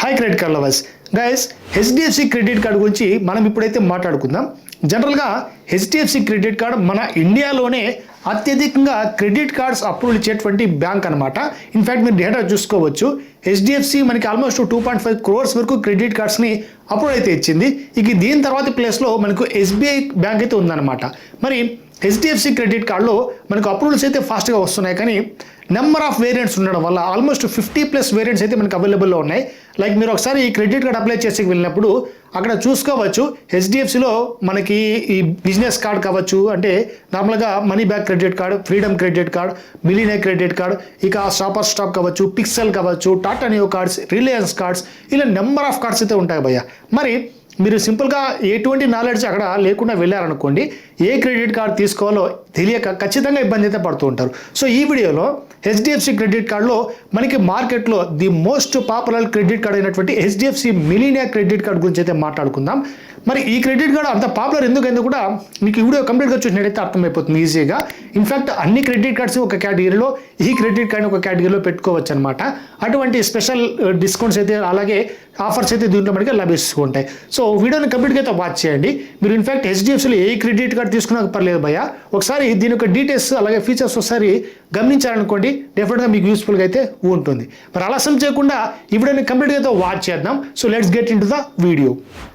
Hi credit card lovers guys, HDFC credit card గురించి మనం ఇప్పుడైతే మాట్లాడుకుందాం. జనరల్గా హెచ్డిఎఫ్సి క్రెడిట్ కార్డ్ మన ఇండియాలోనే అత్యధికంగా క్రెడిట్ కార్డ్స్ అప్రూవల్ ఇచ్చేటువంటి బ్యాంక్ అనమాట. ఇన్ఫ్యాక్ట్ మీరు డేటా చూసుకోవచ్చు, హెచ్డిఎఫ్సి మనకి ఆల్మోస్ట్ 2.5 crores వరకు క్రెడిట్ కార్డ్స్ని అప్రూవల్ అయితే ఇచ్చింది. ఇక దీని తర్వాత ప్లేస్లో మనకు ఎస్బీఐ బ్యాంక్ అయితే ఉందన్నమాట. మరి హెచ్డిఎఫ్సి క్రెడిట్ కార్డులో మనకు అప్రూవల్స్ అయితే ఫాస్ట్గా వస్తున్నాయి, కానీ నెంబర్ ఆఫ్ వేరియంట్స్ ఉండడం వల్ల ఆల్మోస్ట్ 50+ వేరియంట్స్ అయితే మనకు అవైలబుల్లో ఉన్నాయి. లైక్ మీరు ఒకసారి ఈ క్రెడిట్ కార్డ్ అప్లై చేసి వెళ్ళినప్పుడు అక్కడ చూసుకోవచ్చు, హెచ్డిఎఫ్సిలో మనకి ఈ బిజినెస్ కార్డ్ కావచ్చు, అంటే నార్మల్గా money back credit card, freedom credit card, millionaire credit card, ఇక షాపర్ స్టాప్ కావచ్చు, పిక్సెల్ కావచ్చు, Tata neo cards, Reliance cards, ఇలా నెంబర్ ఆఫ్ కార్డ్స్ అయితే ఉంటాయి భయ్య. మరి మీరు సింపుల్గా ఎటువంటి నాలెడ్జ్ అక్కడ లేకుండా వెళ్ళారనుకోండి, ఏ క్రెడిట్ కార్డ్ తీసుకోవాలో తెలియక ఖచ్చితంగా ఇబ్బంది అయితే పడుతూ ఉంటారు. సో ఈ వీడియోలో హెచ్డిఎఫ్సి క్రెడిట్ కార్డులో మనకి మార్కెట్లో the most popular credit card అయినటువంటి హెచ్డిఎఫ్సి మిలియనియర్ క్రెడిట్ కార్డ్ గురించి అయితే మాట్లాడుకుందాం. మరి ఈ క్రెడిట్ కార్డ్ అంత పాపులర్ ఎందుకు కూడా మీకు ఈ వీడియో కంప్లీట్గా చూసినట్టయితే అర్థమైపోతుంది ఈజీగా. ఇన్ఫ్యాక్ట్ అన్ని క్రెడిట్ కార్డ్స్ ఒక కేటగిరీలో, ఈ క్రెడిట్ కార్డ్ ఒక కేటగిరీలో పెట్టుకోవచ్చు అనమాట. అటువంటి స్పెషల్ డిస్కౌంట్స్ అయితే అలాగే ఆఫర్స్ అయితే దీంట్లో మనకి లభిస్తూ ఉంటాయి. సో వీడియోని కంప్లీట్గా అయితే వాచ్ చేయండి. మీరు ఇన్ఫ్యాక్ట్ హెచ్డిఎఫ్సిలో ఏ క్రెడిట్ కార్డ్ తీసుకున్నా పర్లేదు భయ్య, ఒకసారి దీని యొక్క డీటెయిల్స్ అలాగే ఫీచర్స్ ఒకసారి గమనించారనుకోండి, డెఫినెట్గా మీకు యూస్ఫుల్గా అయితే ఉంటుంది. మరి ఆలస్యం చేయకుండా ఈ వీడియోని కంప్లీట్గా అయితే వాచ్ చేద్దాం. So let's get in to the video.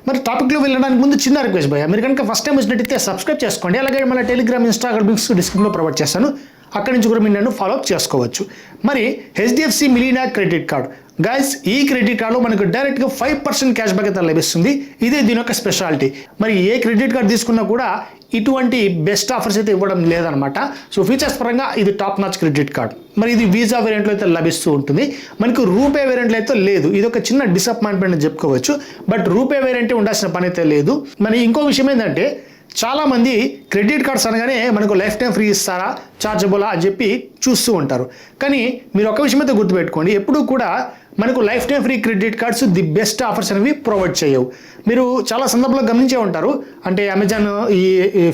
మరి టాపిక్లో వెళ్ళడానికి ముందు చిన్న రిక్వెస్ట్ భయ్య, మీరు కనుక ఫస్ట్ టైం వచ్చినట్టయితే సబ్స్క్రైబ్ చేసుకోండి. అలాగే మన టెలిగ్రామ్, ఇన్స్టాగ్రామ్ లింక్స్ డిస్క్రిప్షన్లో ప్రొవైడ్ చేస్తాను, అక్కడి నుంచి కూడా మీరు నన్ను ఫాలో అప్ చేసుకోవచ్చు. మరి HDFC millionaire credit card guys, ఈ క్రెడిట్ కార్డులో మనకు డైరెక్ట్గా 5% క్యాష్ బ్యాక్ అయితే లభిస్తుంది. ఇదే దీని యొక్క స్పెషాలిటీ. మరి ఏ క్రెడిట్ కార్డ్ తీసుకున్నా కూడా ఇటువంటి బెస్ట్ ఆఫర్స్ అయితే ఇవ్వడం లేదనమాట. సో ఫీచర్స్ పరంగా ఇది టాప్ నాచ్ క్రెడిట్ కార్డ్. మరి ఇది వీసా వేరియంట్లో అయితే లభిస్తూ ఉంటుంది, మనకు రూపే వేరియంట్లో అయితే లేదు. ఇది ఒక చిన్న డిసప్పాయింట్మెంట్ అని చెప్పుకోవచ్చు. బట్ రూపే వేరియంటే ఉండాల్సిన పని అయితే లేదు. మరి ఇంకో విషయం ఏంటంటే, చాలామంది క్రెడిట్ కార్డ్స్ అనగానే మనకు లైఫ్ టైం ఫ్రీ ఇస్తారా, చార్జబులా అని చెప్పి చూస్తూ ఉంటారు. కానీ మీరు ఒక విషయం అయితే గుర్తుపెట్టుకోండి, ఎప్పుడూ కూడా మనకు life time free credit cards the best offers అనేవి ప్రొవైడ్ చేయవు. మీరు చాలా సందర్భంలో గమనించే ఉంటారు, అంటే అమెజాన్ ఈ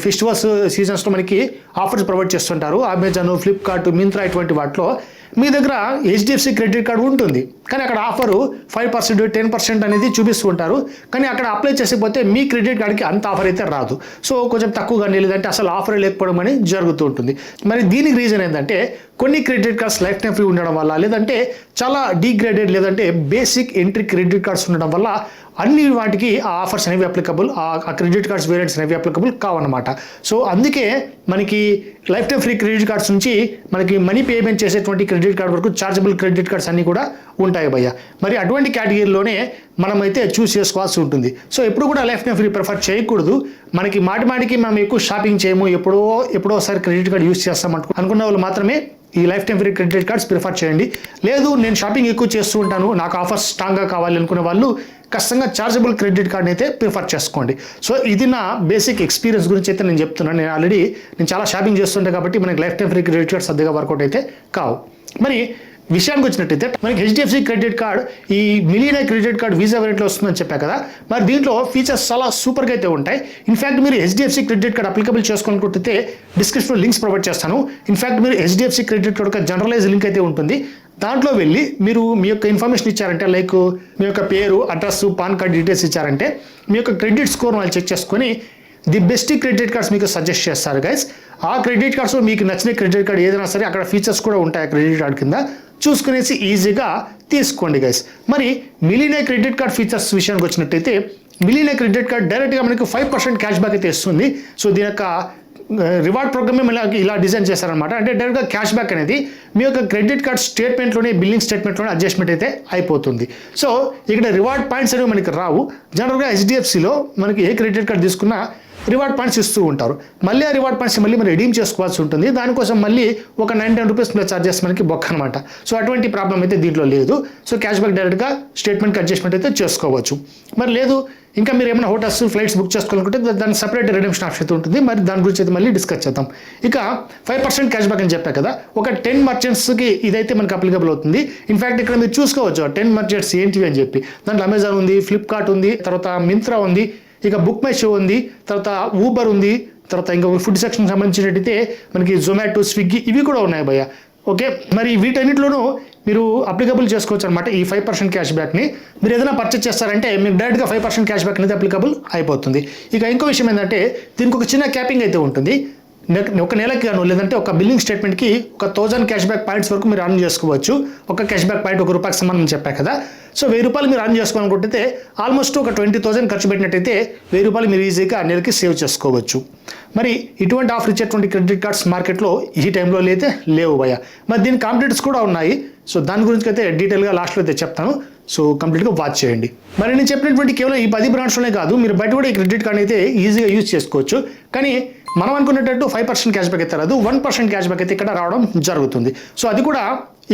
ఫెస్టివల్స్ సీజన్స్లో మనకి ఆఫర్స్ ప్రొవైడ్ చేస్తుంటారు. అమెజాన్, ఫ్లిప్కార్ట్, మింత్రా ఇటువంటి వాటిలో మీ దగ్గర హెచ్డిఎఫ్సి క్రెడిట్ కార్డు ఉంటుంది, కానీ అక్కడ ఆఫరు 5%, 10% అనేది చూపిస్తూ ఉంటారు. కానీ అక్కడ అప్లై చేసిపోతే మీ క్రెడిట్ కార్డుకి అంత ఆఫర్ అయితే రాదు. సో కొంచెం తక్కువగా లేదంటే అసలు ఆఫర్ లేకపోవడం అని జరుగుతూ ఉంటుంది. మరి దీనికి రీజన్ ఏంటంటే, కొన్ని credit cards life time free ఉండడం వల్ల, లేదంటే చాలా డీగ్రేడెడ్ లేదంటే బేసిక్ ఎంట్రీ క్రెడిట్ కార్డ్స్ ఉండడం వల్ల అన్ని వాటికి ఆ ఆఫర్స్ అనేవి అప్లికబుల్, ఆ క్రెడిట్ కార్డ్స్ వేరియంట్స్ అనేవి అప్లికబుల్ కావన్నమాట. సో అందుకే మనకి life time free credit cards నుంచి మనకి మనీ పేమెంట్ చేసేటువంటి క్రెడిట్ కార్డ్ వరకు చార్జబుల్ క్రెడిట్ కార్డ్స్ అన్నీ కూడా ఉంటాయి భయ్య. మరి అటువంటి కేటగిరీలోనే మనమైతే చూస్ చేసుకోవాల్సి ఉంటుంది. సో ఎప్పుడు కూడా లైఫ్ టైం ఫ్రీ ప్రిఫర్ చేయకూడదు. మనకి మాటికి మనం ఎక్కువ షాపింగ్ చేయము, ఎప్పుడోసారి క్రెడిట్ కార్డ్ యూస్ చేస్తాం అనుకున్న వాళ్ళు మాత్రమే ఈ life time free credit cards prefer చేయండి. లేదు నేను షాపింగ్ ఎక్కువ చేస్తూ ఉంటాను, నాకు ఆఫర్స్ స్ట్రాంగ్గా కావాలి అనుకునే వాళ్ళు ఖచ్చితంగా చార్జబుల్ క్రెడిట్ కార్డ్ని అయితే ప్రిఫర్ చేసుకోండి. సో ఇది నా బేసిక్ ఎక్స్పీరియన్స్ గురించి అయితే నేను చెప్తున్నాను. నేను చాలా షాపింగ్ చేస్తుంటాను కాబట్టి మనకి life time free credit cards అద్దెగా వర్కౌట్ అయితే కావు. మరి విషయానికి వచ్చినట్టయితే మనకి హెచ్డిఎఫ్సి క్రెడిట్ కార్డ్ ఈ మిలియనియర్ క్రెడిట్ కార్డ్ వీసా వేరియంట్లో వస్తుందని చెప్పా కదా. మరి దీంట్లో ఫీచర్స్ చాలా సూపర్గా అయితే ఉంటాయి. ఇన్ఫ్యాక్ట్ మీరు హెచ్డిఎఫ్సి క్రెడిట్ కార్డ్ అప్లికబుల్ చేసుకోవాలనుకుంటే డిస్క్రిప్షన్లో లింక్స్ ప్రొవైడ్ చేస్తాను. ఇన్ఫ్యాక్ట్ మీరు హెచ్డిఎఫ్సి క్రెడిట్ కార్డ్ ఒక జనరలైజ్ లింక్ అయితే ఉంటుంది, దాంట్లో వెళ్ళి మీరు మీ యొక్క ఇన్ఫర్మేషన్ ఇచ్చారంటే, లైక్ మీ యొక్క పేరు, అడ్రస్, పాన్ కార్డ్ డీటెయిల్స్ ఇచ్చారంటే మీ యొక్క క్రెడిట్ స్కోర్ వాళ్ళు చెక్ చేసుకొని ది బెస్ట్ క్రెడిట్ కార్డ్స్ మీకు సజెస్ట్ చేస్తారు గైస్. ఆ క్రెడిట్ కార్డ్స్లో మీకు నచ్చిన క్రెడిట్ కార్డ్ ఏదైనా సరే అక్కడ ఫీచర్స్ కూడా ఉంటాయి ఆ క్రెడిట్ కార్డ్ కింద, చూసుకునేసి ఈజీగా తీసుకోండి గైస్. మరి మిలియనియర్ క్రెడిట్ కార్డ్ ఫీచర్స్ విషయానికి వచ్చినట్టయితే, మిలియనియర్ క్రెడిట్ కార్డ్ డైరెక్ట్గా మనకు 5% క్యాష్ బ్యాక్ అయితే ఇస్తుంది. సో దీని యొక్క రివార్డ్ ప్రోగ్రామే మళ్ళీ ఇలా డిజైన్ చేశారనమాట. అంటే డైరెక్ట్గా క్యాష్ బ్యాక్ అనేది మీ యొక్క క్రెడిట్ కార్డ్ స్టేట్మెంట్లోనే, బిల్లింగ్ స్టేట్మెంట్లోనే అడ్జస్ట్మెంట్ అయితే అయిపోతుంది. సో ఇక్కడ రివార్డ్ పాయింట్స్ అనేవి మనకి రావు. జనరల్గా హెచ్డిఎఫ్సిలో మనకి ఏ క్రెడిట్ కార్డ్ తీసుకున్నా రివార్డ్ పాయింట్స్ ఇస్తూ ఉంటారు. మళ్ళీ ఆ రివార్డ్ పాయింట్స్ మళ్ళీ మనం రెడీమ్ చేసుకోవాల్సి ఉంటుంది. దానికోసం మళ్ళీ ఒక 9-10 రూపీస్ చార్జెస్ మనకి బొక్క అనమాట. సో అటువంటి ప్రాబ్లం అయితే దీంట్లో లేదు. సో క్యాష్ బ్యాక్ డైరెక్ట్గా స్టేట్మెంట్కి అడ్జస్ట్మెంట్ అయితే చేసుకోవచ్చు. మరి లేదు ఇంకా మీరు ఏమైనా హోటల్స్, ఫ్లైట్స్ బుక్ చేసుకోవాలనుకుంటే దానికి సపరేట్ రిడెంప్షన్ ఆప్షన్ అయితే ఉంటుంది. మరి దాని గురించి అయితే మళ్ళీ డిస్కస్ చేద్దాం. ఇక 5% క్యాష్ బ్యాక్ అని చెప్పా కదా, ఒక 10 మర్చెంట్స్కి ఇదైతే మనకి అప్లికబుల్ అవుతుంది. ఇన్ఫ్యాక్ట్ ఇక్కడ మీరు చూసుకోవచ్చు 10 మర్చెంట్స్ ఏంటివి అని చెప్పి. దాంట్లో అమెజాన్ ఉంది, ఫ్లిప్కార్ట్ ఉంది, తర్వాత మింత్రా ఉంది, ఇక బుక్ మై షో ఉంది, తర్వాత ఊబర్ ఉంది, తర్వాత ఇంకా ఫుడ్ సెక్షన్ సంబంధించినట్టయితే మనకి జొమాటో, స్విగ్గీ ఇవి కూడా ఉన్నాయి భయ్య. ఓకే, మరి వీటన్నిటిలోనూ మీరు అప్లికబుల్ చేసుకోవచ్చు అనమాట. ఈ 5% క్యాష్ బ్యాక్ని మీరు ఏదైనా పర్చేస్ చేస్తారంటే మీకు డైరెక్ట్గా 5% క్యాష్ బ్యాక్ అనేది అప్లికబుల్ అయిపోతుంది. ఇక ఇంకో విషయం ఏంటంటే దీనికి ఒక చిన్న క్యాపింగ్ అయితే ఉంటుంది. ఒక నెలకి గాను లేదంటే ఒక బిల్లింగ్ స్టేట్మెంట్కి 1000 క్యాష్ బ్యాక్ పాయింట్స్ వరకు మీరు అర్న్ చేసుకోవచ్చు. ఒక క్యాష్ బ్యాక్ పాయింట్ ₹1 సమానం చెప్పా కదా. సో ₹1000 మీరు అర్న్ చేసుకోవాలనుకుంటే ఆల్మోస్ట్ ఒక 20,000 ఖర్చు పెట్టినట్టయితే ₹1000 మీరు ఈజీగా నెలకి సేవ్ చేసుకోవచ్చు. మరి ఇటువంటి ఆఫర్ ఇచ్చేటువంటి క్రెడిట్ కార్డ్స్ మార్కెట్లో ఈ టైంలో అయితే లేవు భయ్య. మరి దీని కాంపిటేటర్స్ కూడా ఉన్నాయి. సో దాని గురించి అయితే డీటెయిల్గా లాస్ట్లో అయితే చెప్తాను. సో కంప్లీట్గా వాచ్ చేయండి. మరి నేను చెప్పినటువంటి కేవలం ఈ 10 బ్రాండ్స్లోనే కాదు, మీరు బయట కూడా ఈ క్రెడిట్ కార్డ్ అయితే ఈజీగా యూజ్ చేసుకోవచ్చు. కానీ మనం అనుకునేటట్టు 5% క్యాష్ బ్యాక్ అయితే రాదు, 1% క్యాష్ బ్యాక్ అయితే ఇక్కడ రావడం జరుగుతుంది. సో అది కూడా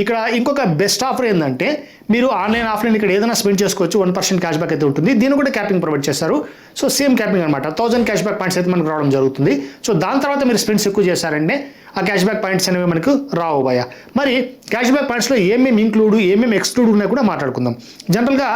ఇక్కడ ఇంకొక బెస్ట్ ఆఫర్ ఏంటంటే మీరు ఆన్లైన్ ఆఫ్లైన్ ఇక్కడ ఏదైనా స్పెండ్ చేసుకోవచ్చు. 1% క్యాష్ బ్యాక్ అయితే ఉంటుంది. దీన్ని కూడా క్యాపింగ్ ప్రొవైడ్ చేస్తారు. సో సేమ్ క్యాపింగ్ అనమాట. 1000 క్యాష్ బ్యాక్ పాయింట్స్ అయితే మనకు రావడం జరుగుతుంది. సో దాని తర్వాత మీరు స్పెండ్స్ ఎక్కువ చేశారంటే ఆ క్యాష్ బ్యాక్ పాయింట్స్ అనేవి మనకు రావు భయ్య. మరి క్యాష్ బ్యాక్ పాయింట్స్లో ఏమేమి ఇంక్లూడ్ ఏమేమి ఎక్స్క్లూడ్ ఉన్నాయో కూడా మాట్లాడుకుందాం. జనరల్గా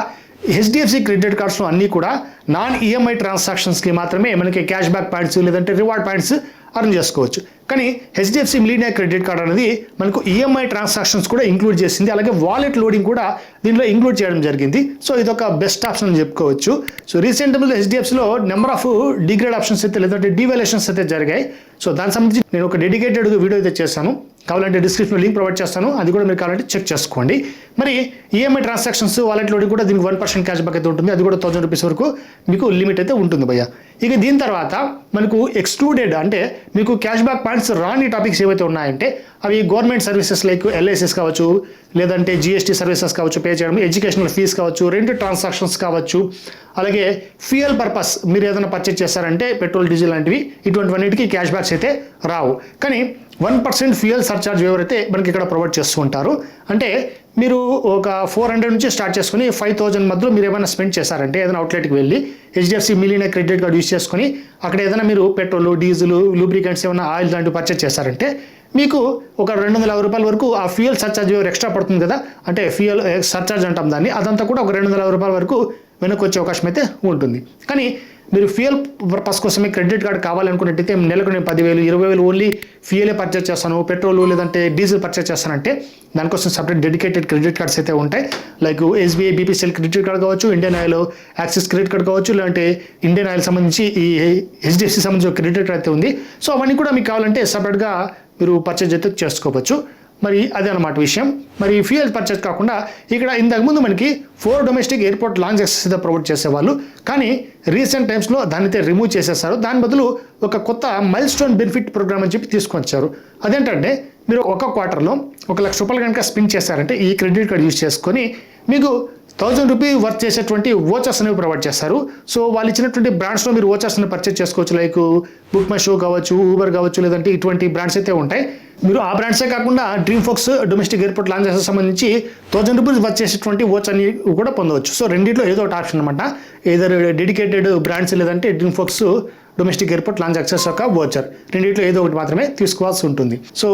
హెచ్డిఎఫ్సి క్రెడిట్ కార్డ్స్లో అన్నీ కూడా నాన్ ఈఎంఐ ట్రాన్సాక్షన్స్కి మాత్రమే మనకి క్యాష్ బ్యాక్ పాయింట్స్ లేదంటే రివార్డ్ పాయింట్స్ అర్న్ చేసుకోవచ్చు. కానీ హెచ్డిఎఫ్సి మిలీనియా క్రెడిట్ కార్డ్ అనేది మనకు ఈఎంఐ ట్రాన్సాక్షన్స్ కూడా ఇంక్లూడ్ చేసింది. అలాగే వాలెట్ లోడింగ్ కూడా దీనిలో ఇంక్లూడ్ చేయడం జరిగింది. సో ఇదొక బెస్ట్ ఆప్షన్ అని చెప్పుకోవచ్చు. సో రీసెంట్ హెచ్డిఎఫ్సిలో నెంబర్ ఆఫ్ డిగ్రేడ్ ఆప్షన్స్ అయితే లేదంటే డివాల్యుయేషన్స్ అయితే జరిగాయి. సో దానికి సంబంధించి నేను ఒక డెడికేటెడ్ వీడియో అయితే చేశాను. కావాలంటే డిస్క్రిప్షన్లో లింక్ ప్రొవైడ్ చేస్తాను. అది కూడా మీరు కావాలంటే చెక్ చేసుకోండి. మరి ఈఎంఐ ట్రాన్సాక్షన్స్ వాలెట్ లోడింగ్ కూడా దీనికి 1% క్యాష్ బ్యాక్ అయితే ఉంటుంది. అది కూడా ₹1000 వరకు మీకు లిమిట్ అయితే ఉంటుంది భయ్య. ఇక దీని తర్వాత మనకు ఎక్స్క్లూడెడ్ అంటే మీకు క్యాష్ బ్యాక్ పాయింట్స్ రాని టాపిక్స్ ఏవైతే ఉన్నాయంటే అవి గవర్నమెంట్ సర్వీసెస్ లైక్ ఎల్ఐసిస్ కావచ్చు, లేదంటే జిఎస్టీ సర్వీసెస్ కావచ్చు పే చేయడం, ఎడ్యుకేషనల్ ఫీజ్ కావచ్చు, రెంట్ ట్రాన్సాక్షన్స్ కావచ్చు, అలాగే ఫ్యూయల్ పర్పస్ మీరు ఏదైనా పర్చేజ్ చేస్తారంటే పెట్రోల్ డీజిల్ లాంటివి ఇటువంటివన్నిటికీ క్యాష్ బ్యాక్స్ అయితే రావు. కానీ 1% ఫ్యూయల్ సర్చార్జ్ ఎవరైతే మనకి ఇక్కడ ప్రొవైడ్ చేస్తూ ఉంటారు. అంటే మీరు ఒక 400 నుంచి స్టార్ట్ చేసుకుని 5000 మధ్యలో మీరు ఏమైనా స్పెండ్ చేశారంటే ఏదైనా అవుట్లెట్కి వెళ్ళి హెచ్డిఎఫ్సి మిలీనియా క్రెడిట్ కార్డ్ యూజ్ చేసుకుని అక్కడ ఏదైనా మీరు పెట్రోల్ డీజిల్ లూబ్రికెంట్స్ ఏమైనా ఆయిల్ లాంటివి పర్చేజ్ చేశారంటే మీకు ఒక ₹250 వరకు ఆ ఫ్యూయల్ సర్చార్జ్ ఎక్స్ట్రా పడుతుంది కదా. అంటే ఫ్యూయల్ సర్చార్జ్ అంటాం దాన్ని. అదంతా కూడా ఒక ₹250 వరకు వెనక్కి వచ్చే అవకాశం అయితే ఉంటుంది. కానీ మీరు ఫ్యూయల్ పర్పస్ కోసమే క్రెడిట్ కార్డ్ కావాలనుకున్నట్టయితే నెలకు నేను 10,000 20,000 ఓన్లీ ఫ్యూయలే పర్చేస్ చేస్తాను, పెట్రోల్ లేదంటే డీజిల్ పర్చేస్ చేస్తానంటే దానికోసం సపరేట్ డెడికేటెడ్ క్రెడిట్ కార్డ్స్ అయితే ఉంటాయి. Like SBI BPCL credit card కావచ్చు, Indian Oil Axis credit card కావచ్చు, లేదంటే ఇండియన్ ఆయిల్ సంబంధించి ఈ హెచ్డిఎఫ్సి సంబంధించి క్రెడిట్ కార్డ్ అయితే ఉంది. సో అవన్నీ కూడా మీకు కావాలంటే సపరేట్గా మీరు పర్చేజ్ అయితే చేసుకోవచ్చు. మరి అదే అన్నమాట విషయం. మరి ఫ్యూయల్ పర్చేజ్ కాకుండా ఇక్కడ ఇంతకుముందు మనకి 4 డొమెస్టిక్ ఎయిర్పోర్ట్ లాంచ్ యాక్సెస్ అయితే ప్రొవైడ్ చేసేవాళ్ళు. కానీ రీసెంట్ టైమ్స్లో దాన్ని అయితే రిమూవ్ చేసేసారు. దాని బదులు ఒక కొత్త మైల్ స్టోన్ బెనిఫిట్ ప్రోగ్రామ్ అని చెప్పి తీసుకొచ్చారు. అదేంటంటే మీరు ఒక క్వార్టర్లో ₹1,00,000 కనుక స్పెండ్ చేశారంటే ఈ క్రెడిట్ కార్డ్ యూజ్ చేసుకొని మీకు ₹1000 వర్త్ చేసేటువంటి ఓచర్స్ అనేవి ప్రొవైడ్ చేస్తారు. సో వాళ్ళు ఇచ్చినటువంటి బ్రాండ్స్లో మీరు ఓచర్స్ని పర్చేజ్ చేసుకోవచ్చు. లైక్ బుక్ మై షో కావచ్చు, ఊబర్ కావచ్చు, లేదంటే ఇటువంటి బ్రాండ్స్ అయితే ఉంటాయి. మీరు ఆ బ్రాండ్సే కాకుండా DreamFolks domestic airport lounge చేసే సంబంధించి ₹1000 వర్త్ చేసేటువంటి ఓచ్ అని కూడా పొందవచ్చు. సో రెండింటిలో ఏదో ఒకటి ఆప్షన్ అనమాట. ఏదర్ డెడికేటెడ్ బ్రాండ్స్ లేదంటే DreamFolks domestic airport lounge access ఒక వోచర్, రెండింటిలో ఏదో ఒకటి మాత్రమే తీసుకోవాల్సి ఉంటుంది. సో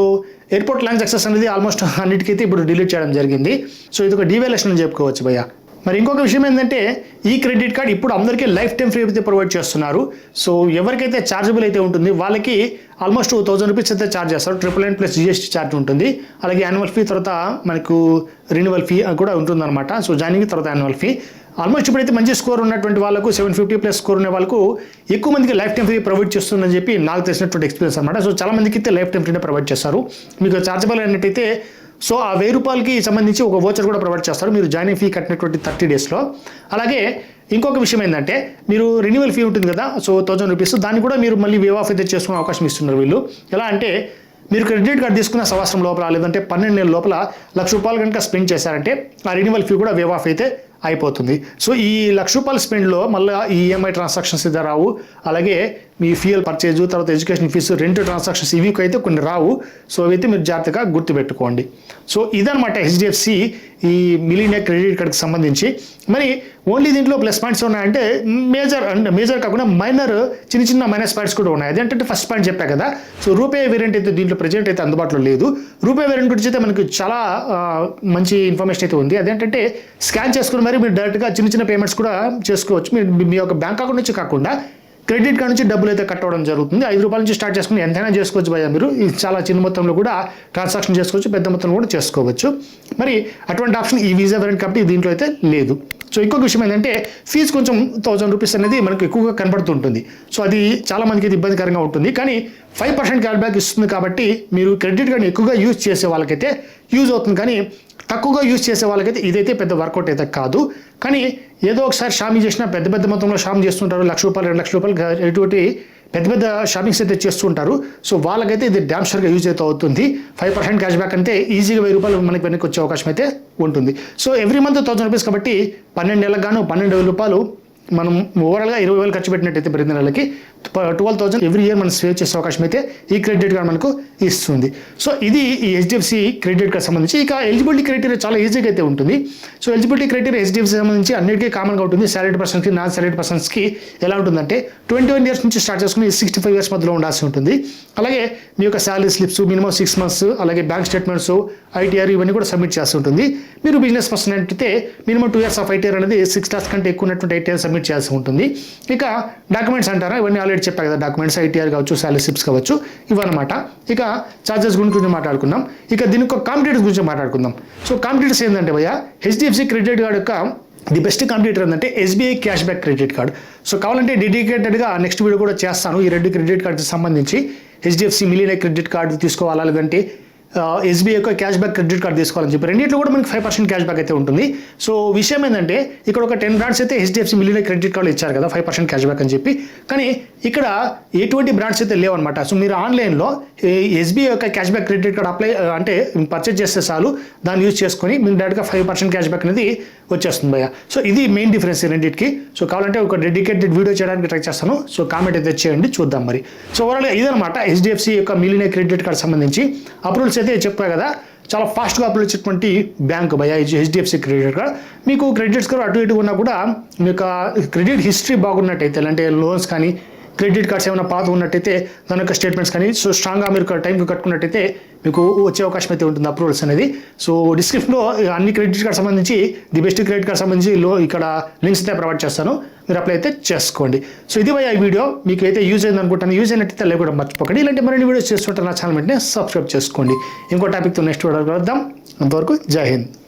ఎయిర్పోర్ట్ లాంచ్ యాక్సెస్ అనేది ఆల్మోస్ట్ అన్నిటికైతే ఇప్పుడు డిలీట్ చేయడం జరిగింది. సో ఇది ఒక డివాల్యుయేషన్ అని చెప్పుకోవచ్చు భయ్య. మరి ఇంకొక విషయం ఏంటంటే ఈ క్రెడిట్ కార్డ్ ఇప్పుడు అందరికీ లైఫ్ టైం ఫ్రీ అయితే ప్రొవైడ్ చేస్తున్నారు. సో ఎవరికైతే ఛార్జబుల్ అయితే ఉంటుంది వాళ్ళకి ఆల్మోస్ట్ ₹1000 అయితే ఛార్జ్ చేస్తారు. 999 ప్లస్ జిఎస్టీ ఛార్జ్ ఉంటుంది. అలాగే యాన్యువల్ ఫీ తర్వాత మనకు రెన్యువల్ ఫీ కూడా ఉంటుందన్నమాట. సో జాయినింగ్ తర్వాత యాన్యువల్ ఫీ. ఆల్మోస్ట్ ఇప్పుడైతే మంచి స్కోర్ ఉన్నటువంటి వాళ్ళకు 750 ప్లస్ స్కోర్ ఉన్న వాళ్ళకు ఎక్కువ మందికి లైఫ్ టైం ఫ్రీ ప్రొవైడ్ చేస్తుందని చెప్పి నాకు తెలిసినటువంటి ఎక్స్పీరియన్స్ అనమాట. సో చాలా మందికి అయితే లైఫ్ టైం ఫ్రీనే ప్రొవైడ్ చేస్తారు. మీకు ఛార్జబుల్ అయినట్టయితే సో ఆ ₹1000కి సంబంధించి ఒక వోచర్ కూడా ప్రొవైడ్ చేస్తారు మీరు జాయినింగ్ ఫీ కట్టినటువంటి 30 డేస్లో. అలాగే ఇంకొక విషయం ఏంటంటే మీరు రెన్యువల్ ఫీ ఉంటుంది కదా, సో ₹1000 దాన్ని కూడా మీరు మళ్ళీ వేవ్ ఆఫ్ అయితే చేసుకునే అవకాశం ఇస్తున్నారు వీళ్ళు. ఎలా అంటే మీరు క్రెడిట్ కార్డ్ తీసుకున్న సంవత్సరం లోపల లేదంటే 12 నెలల లోపల ₹1,00,000 కనుక స్పెండ్ చేశారంటే ఆ రెన్యువల్ ఫీ కూడా వేవ్ ఆఫ్ అయితే అయిపోతుంది. సో ఈ ₹1,00,000 స్పెండ్లో మళ్ళీ ఈ ఈఎంఐ ట్రాన్సాక్షన్స్ అయితే రావు. అలాగే మీ ఫ్యూయల్ పర్చేజ్ తర్వాత ఎడ్యుకేషన్ ఫీజు రెంట్ ట్రాన్సాక్షన్స్ ఇవి అయితే కొన్ని రావు. సో అవైతే మీరు జాగ్రత్తగా గుర్తుపెట్టుకోండి. సో ఇదనమాట హెచ్డిఎఫ్సి ఈ మిలీనియా క్రెడిట్ కార్డ్కి సంబంధించి. మరి ఓన్లీ దీంట్లో ప్లస్ పాయింట్స్ ఉన్నాయంటే మేజర్ కాకుండా మైనర్ చిన్న మైనస్ పాయింట్స్ కూడా ఉన్నాయి. అదేంటంటే ఫస్ట్ పాయింట్ చెప్పా కదా, సో రూపే వేరియంట్ అయితే దీంట్లో ప్రెజెంట్ అయితే అందుబాటులో లేదు. రూపే వేరియంట్ గురించి అయితే మనకి చాలా మంచి ఇన్ఫర్మేషన్ అయితే ఉంది. అదేంటంటే స్కాన్ చేసుకుని మరి మీరు డైరెక్ట్గా చిన్న పేమెంట్స్ కూడా చేసుకోవచ్చు. మీ యొక్క బ్యాంక్ అకౌంట్ నుంచి కాకుండా క్రెడిట్ కార్డ్ నుంచి డబ్బులు అయితే కట్ అవ్వడం జరుగుతుంది. 5 రూపాయల నుంచి స్టార్ట్ చేసుకుని ఎంతైనా చేసుకోవచ్చు భయ్యా. మీరు ఇది చాలా చిన్న మొత్తంలో కూడా ట్రాన్సాక్షన్ చేసుకోవచ్చు, పెద్ద మొత్తంలో కూడా చేసుకోవచ్చు. మరి అటువంటి ఆప్షన్ ఈ వీసా వేరియంట్ కాబట్టి దీంట్లో అయితే లేదు. సో ఇంకొక విషయం ఏంటంటే ఫీజు కొంచెం 1000 రూపీస్ అనేది మనకు ఎక్కువగా కనబడుతుంటుంది. సో అది చాలా మందికి ఇది ఇబ్బందికరంగా ఉంటుంది. కానీ 5% క్యాష్ బ్యాక్ ఇస్తుంది కాబట్టి మీరు క్రెడిట్ కార్డ్ని ఎక్కువగా యూజ్ చేసే వాళ్ళకైతే యూజ్ అవుతుంది. కానీ తక్కువగా యూజ్ చేసే వాళ్ళకైతే ఇదైతే పెద్ద వర్కౌట్ అయితే కాదు. కానీ ఏదో ఒకసారి షాపింగ్ చేసినా పెద్ద మొత్తంలో షాపింగ్ చేస్తుంటారు, ₹1,00,000 ₹2,00,000 ఇటువంటి పెద్ద షాపింగ్స్ అయితే చేస్తుంటారు. సో వాళ్ళకైతే ఇది డ్యామ్ షూర్గా యూజ్ అయితే అవుతుంది. 5% క్యాష్ బ్యాక్ అంటే ఈజీగా ₹1000 మనకి వెనక్కి వచ్చే అవకాశం అయితే ఉంటుంది. సో ఎవ్రీ మంత్ 1000 రూపీస్ కాబట్టి 12 నెలలకు గాను ₹12,000 మనం ఓవరాల్గా 20,000 ఖర్చు పెట్టినట్టయితే ప్రతి నెలకి 12,000 ఎవ్రీ ఇయర్ మనం సేవ్ చేసే అవకాశం అయితే ఈ క్రెడిట్ కార్డ్ మనకు ఇస్తుంది. సో ఇది ఈ హెచ్డిఎఫ్సి క్రెడిట్ కార్డ్ సంబంధించి. ఇక ఎలిజిబిలిటీ క్రైటీరియా చాలా ఈజీగా అయితే ఉంటుంది. సో ఎలిజిబిలిటీ క్రైటీరియా హెచ్డిఎఫ్సి సంబంధించి అన్నిటికీ కామన్గా ఉంటుంది. సాలరీడ్ పర్సన్స్కి, నాన్ సాలరీడ్ పర్సన్స్కి ఎలా ఉంటుందంటే 21 ఇయర్స్ నుంచి స్టార్ట్ చేసుకుని 65 ఇయర్స్ మధ్యలో ఉండాల్సి ఉంటుంది. అలాగే మీ యొక్క శాలరీ స్లిప్స్ మినిమం 6 months, అలాగే బ్యాంక్ స్టేట్మెంట్స్, ఐటీఆర్ ఇవన్నీ కూడా సబ్మిట్ చేస్తూ ఉంటుంది. మీరు బిజినెస్ పర్సన్ అయితే మినిమం 2 years ఆఫ్ ఐటీఆర్ అనేది 6 lakhs కంటే ఎక్కువ ఉన్నటువంటి ఐటీఆర్ సబ్మిట్ చేయాల్సి ఉంటుంది. ఇక డాక్యుమెంట్స్ అంటారా, ఇవన్నీ ఆల్రెడీ చెప్పా కదా, డాక్యుమెంట్స్ ఐటీఆర్ కావచ్చు, శాలరీ స్లిప్స్ కావచ్చు, ఇవన్నమాట. ఇక ఛార్జెస్ గురించి మాట్లాడుకుందాం. ఇక దీనికి ఒక కాంపిటేటర్స్ గురించి మాట్లాడుకుందాం. సో కాంపిటేటర్స్ ఏంటంటే భయ్యా, హెచ్డిఎఫ్సి క్రెడిట్ కార్డ్ యొక్క ది బెస్ట్ కాంపిటేటర్ ఏంటంటే SBI cash back credit card. So కావాలంటే డెడికేటెడ్గా నెక్స్ట్ వీడియో కూడా చేస్తాను ఈ 2 క్రెడిట్ కార్డ్కి సంబంధించి. హెచ్డిఎఫ్సి మిలియనర్ క్రెడిట్ కార్డు తీసుకోవాలా, లేదంటే ఎస్బీఐ యొక్క క్యాష్ బ్యాక్ క్రెడిట్ కార్డ్ తీసుకోవాలని చెప్పి రెండింటిలో కూడా మనకి 5% క్యాష్ బ్యాక్ అయితే ఉంటుంది. సో విషయం ఏంటంటే ఇక్కడ ఒక 10 బ్రాండ్స్ అయితే హెచ్డిఎఫ్సి మిలియనర్ క్రెడిట్ కార్డు ఇచ్చారు కదా 5% క్యాష్ బ్యాక్ అని చెప్పి. కానీ ఇక్కడ ఎటువంటి బ్రాండ్స్ అయితే లేవన్నమాట. సో మీరు ఆన్లైన్లో ఎస్బీఐ యొక్క cash back credit card apply అంటే పర్చేజ్ చేస్తే చాలు, దాన్ని యూజ్ చేసుకొని మీకు డైరెక్ట్గా 5% క్యాష్ బ్యాక్ అనేది వచ్చేస్తుంది భయ్య. సో ఇది మెయిన్ డిఫరెన్స్ రెండింటికి. సో కావాలంటే ఒక డెడికేటెడ్ వీడియో చేయడానికి ట్రై చేస్తాను. సో కామెంట్ అయితే చేయండి, చూద్దాం మరి. సో ఓవరాల్గా ఇదనమాట హెచ్డిఎఫ్సి యొక్క మిలియనర్ క్రెడిట్ కార్డ్ సంబంధించి అప్రూవల్స్ అయితే చెప్పా కదా, చాలా ఫాస్ట్గా అప్రూవల్ ఇచ్చేటువంటి బ్యాంక్ భయ్య హెచ్డిఎఫ్సి క్రెడిట్ కార్డ్. మీకు క్రెడిట్ స్కోర్ అటు ఇటు ఉన్నా కూడా మీ యొక్క క్రెడిట్ హిస్టరీ బాగున్నట్టయితే, అంటే లోన్స్ కానీ క్రెడిట్ కార్డ్స్ ఏమైనా పాత ఉన్నట్టయితే దాని యొక్క స్టేట్మెంట్స్ కానీ సో స్ట్రాంగ్గా మీరు టైంకి కట్టుకున్నట్టయితే మీకు వచ్చే అవకాశం అయితే ఉంటుంది అప్రూవల్స్ అనేది. సో డిస్క్రిప్షన్లో అన్ని క్రెడిట్ కార్డ్ సంబంధించి ది బెస్ట్ క్రెడిట్ కార్డ్ సంబంధించి ఇక్కడ లింక్స్ అయితే ప్రొవైడ్ చేస్తాను, మీరు అప్లై అయితే చేసుకోండి. సో ఇది భయ్య ఈ వీడియో మీకు అయితే యూజ్ అయింది అనుకుంటాను. యూజ్ అయినట్టయితే లైక్ కూడా మర్చిపోకండి. ఇలాంటి మరిన్ని వీడియోస్ చేస్తుంటే నా ఛానల్ వెంటనే సబ్స్క్రైబ్ చేసుకోండి. ఇంకో టాపిక్తో నెక్స్ట్ వీడియో కలుద్దాం. అంతవరకు జై హింద్.